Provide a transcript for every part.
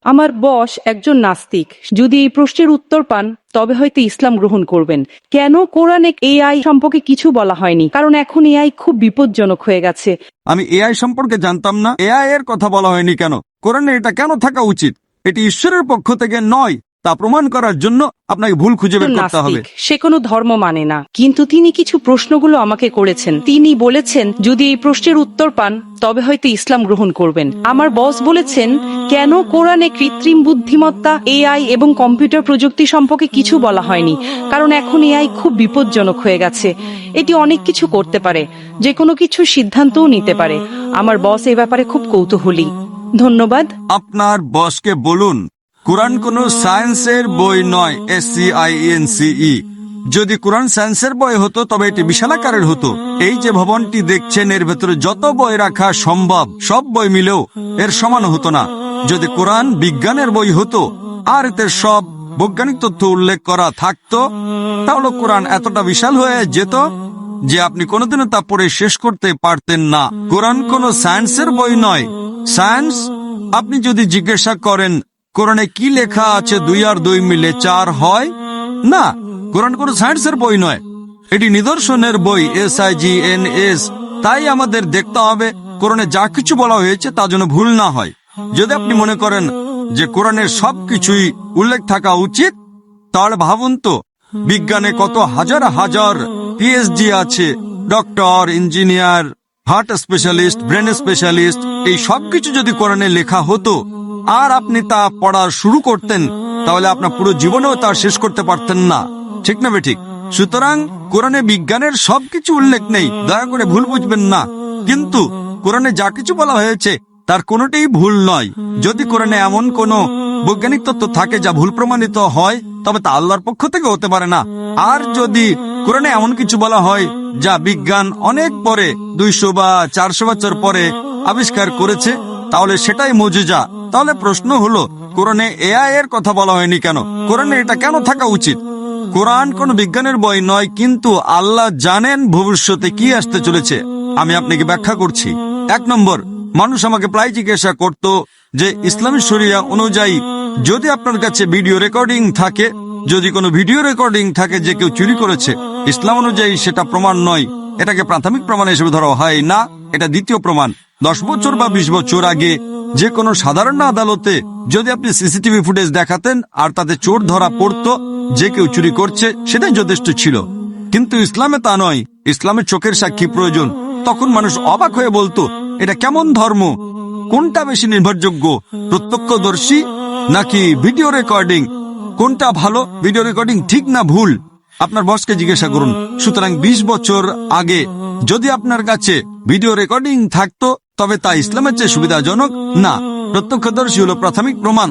আমার বস একজন নাস্তিক। যদি এই প্রশ্নের উত্তর পান তবে হয়তো ইসলাম গ্রহণ করবেন। কেন কোরআনে এআই সম্পর্কে কিছু বলা হয়নি? কারণ এখন এআই খুব বিপজ্জনক হয়ে গেছে। আমি এআই সম্পর্কে জানতাম না। এআই এর কথা বলা হয়নি কেন? কোরআনে এটা কেন থাকা উচিত? এটি ঈশ্বরের পক্ষ থেকে নয়, তা প্রমাণ করার জন্য আপনাকে ভুল খুঁজে বের করতে হবে। সে কোনো ধর্ম মানে না, কিন্তু তিনি কিছু প্রশ্নগুলো আমাকে করেছেন। তিনি বলেছেন যদি এই প্রশ্নের উত্তর পান তবে হয়তো ইসলাম গ্রহণ করবেন। আমার বস বলেছেন কেন কোরআনে কৃত্রিম বুদ্ধিমত্তা, এআই এবং কম্পিউটার প্রযুক্তি সম্পর্কে কিছু বলা হয়নি? কারণ এখন এআই খুব বিপজ্জনক হয়ে গেছে। এটি অনেক কিছু করতে পারে, যে কোনো কিছু সিদ্ধান্তও নিতে পারে। আমার বস এই ব্যাপারে খুব কৌতূহলী। ধন্যবাদ। আপনার বসকে বলুন কোরআন কোনো সায়েন্সের বই নয়। SCIENCE। যদি কোরআন সায়েন্সের বই হতো তবে এটি বিশাল আকারের হতো। এই যে ভবনটি দেখছেন এর ভেতরে যত বই রাখা সম্ভব সব বই মিলেও এর সমান হতো না। যদি কোরআন বিজ্ঞানের বই হতো আর এতে সব বৈজ্ঞানিক তথ্য উল্লেখ করা থাকতো, তাহলে কোরআন এতটা বিশাল হয়ে যেত যে আপনি কোনোদিনও তা পড়ে শেষ করতে পারতেন না। কোরআন কোনো সায়েন্সের বই নয়। সায়েন্স, আপনি যদি জিজ্ঞাসা করেন কোরআনে কি লেখা আছে 2 আর 2 মিলে 4 হয় না, কোরআন কোনো সায়েন্সের বই নয়, এটি নিদর্শনের বই। SIGNS। তাই আমাদের দেখতে হবে কোরআনে যা কিছু বলা হয়েছে তা যেন ভুল না হয়। যদি আপনি মনে করেন যে কোরআনের সবকিছুই উল্লেখ থাকা উচিত, তাহলে ভাবুন তো বিজ্ঞানে কত হাজার হাজার PhD আছে, doctor, engineer, heart specialist, brain specialist. এই সবকিছু যদি কোরআনে লেখা হতো আর আপনি তা পড়া শুরু করতেন, তাহলে আপনার পুরো জীবনেও তা শেষ করতে পারতেন না। ঠিক না ঠিক? সুতরাং কোরআনে বিজ্ঞানের সবকিছু উল্লেখ নেই, দয়া করে ভুল বুঝবেন না। কিন্তু কোরআনে যা কিছু বলা হয়েছে তার কোনোটাই ভুল নয়। যদি কোরআনে এমন কোনো বৈজ্ঞানিক তত্ত্ব থাকে যা ভুল প্রমাণিত হয়, তবে তা আল্লাহর পক্ষ থেকে হতে পারে না। আর যদি কোরআনে এমন কিছু বলা হয় যা বিজ্ঞান অনেক পরে, 200 বা 400 বছর পরে আবিষ্কার করেছে, তাহলে সেটাই মুজিজা। তাহলে প্রশ্ন হলো কোরআনে এআই এর কথা বলা হয়নি কেন? কোরআনে এটা কেন থাকা উচিত? কোরআন কোন বিজ্ঞানের বই নয়, কিন্তু আল্লাহ জানেন ভবিষ্যতে কি আসতে চলেছে। আমি আপনাকে ব্যাখ্যা করছি। 1 নম্বর, মানুষ আমাকে প্রায় জিজ্ঞাসা করত যে ইসলামী শরিয়া অনুযায়ী যদি আপনার কাছে ভিডিও রেকর্ডিং থাকে, যদি কোনো ভিডিও রেকর্ডিং থাকে যে কেউ চুরি করেছে, ইসলাম অনুযায়ী সেটা প্রমাণ নয়, এটাকে প্রাথমিক প্রমাণ হিসেবে ধরা হয় না, এটা দ্বিতীয় প্রমাণ। 10 বছর বা 20 বছর আগে যে কোনো সাধারণ আদালতে যদি আপনি সিসিটিভি ফুটেজ দেখাতেন আর তাতে চোর ধরা পড়তো যে কেউ চুরি করছে, সেটাই যথেষ্ট ছিল। কিন্তু ইসলামে তা নয়। ইসলামের চোখের সাক্ষী প্রয়োজন। তখন মানুষ অবাক হয়ে বলতো এটা কেমন ধর্ম? কোনটা বেশি নির্ভরযোগ্য, প্রত্যক্ষদর্শী নাকি ভিডিও রেকর্ডিং? কোনটা ভালো? ভিডিও রেকর্ডিং ঠিক না ভুল? আপনার বসকে জিজ্ঞাসা করুন। সুতরাং 20 বছর আগে যদি আপনার কাছে ভিডিও রেকর্ডিং থাকতো, তবে তা ইসলামের চেয়ে সুবিধাজনক না। প্রত্যক্ষদর্শী হলো প্রাথমিক প্রমাণ,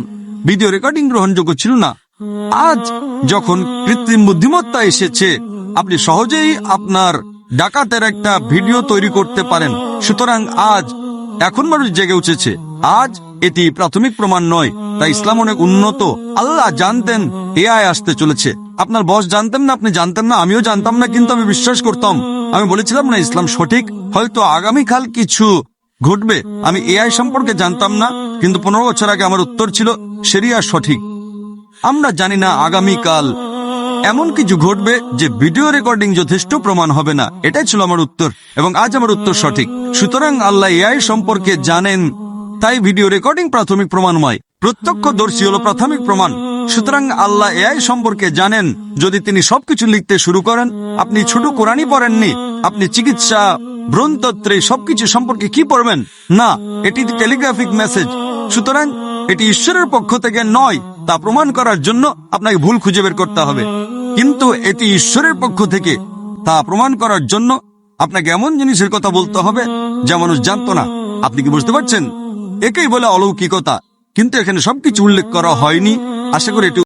ভিডিও রেকর্ডিং গ্রহণযোগ্য ছিল না। আজ যখন কৃত্রিম বুদ্ধিমত্তা এসেছে, আপনি সহজেই আপনার ডাকাতের একটা ভিডিও তৈরি করতে পারেন। সুতরাং এখন মানুষ জেগে উঠেছে। আজ এটি প্রাথমিক প্রমাণ নয়, তাই ইসলাম অনেক উন্নত। আল্লাহ জানতেন এআই আসতে চলেছে। আপনার বস জানতেন না, আপনি জানতেন না, আমিও জানতাম না, কিন্তু আমি বিশ্বাস করতাম। আমি বলেছিলাম না ইসলাম সঠিক, হয়তো আগামীকাল কিছু ঘটবে। আমি এআই সম্পর্কে জানতাম না, কিন্তু 15 বছর আগে আমার উত্তর ছিল শরিয়া সঠিক। আমরা জানি না আগামীকাল এমন কিছু ঘটবে যে ভিডিও রেকর্ডিং যথেষ্ট প্রমাণ হবে না। এটাই ছিল আমার উত্তর, এবং আজ আমার উত্তর সঠিক। সুতরাং আল্লাহ এআই সম্পর্কে জানেন, তাই ভিডিও রেকর্ডিং প্রাথমিক প্রমাণময়। প্রত্যক্ষদর্শী হলো প্রাথমিক প্রমাণ। সুতরাং আল্লাহ এআই সম্পর্কে জানেন। যদি তিনি সবকিছু লিখতে শুরু করেন, আপনি ছোট কোরআনই পড়েননি, আপনি চিকিৎসা, ভ্রূণতত্ত্বে সবকিছু সম্পর্কে কি পড়বেন? না, এটি টেলিগ্রাফিক মেসেজ। সুতরাং এটি ঈশ্বরের পক্ষ থেকে নয়, তা প্রমাণ করার জন্য আপনাকে ভুল খুঁজে বের করতে হবে। কিন্তু এটি ঈশ্বরের পক্ষ থেকে, তা প্রমাণ করার জন্য আপনাকে এমন জিনিসের কথা বলতে হবে যা মানুষ জানতো না। আপনি কি বুঝতে পারছেন? একেই বলে অলৌকিকতা। কিন্তু এখানে সবকিছু উল্লেখ করা হয়নি। আশা করি এটি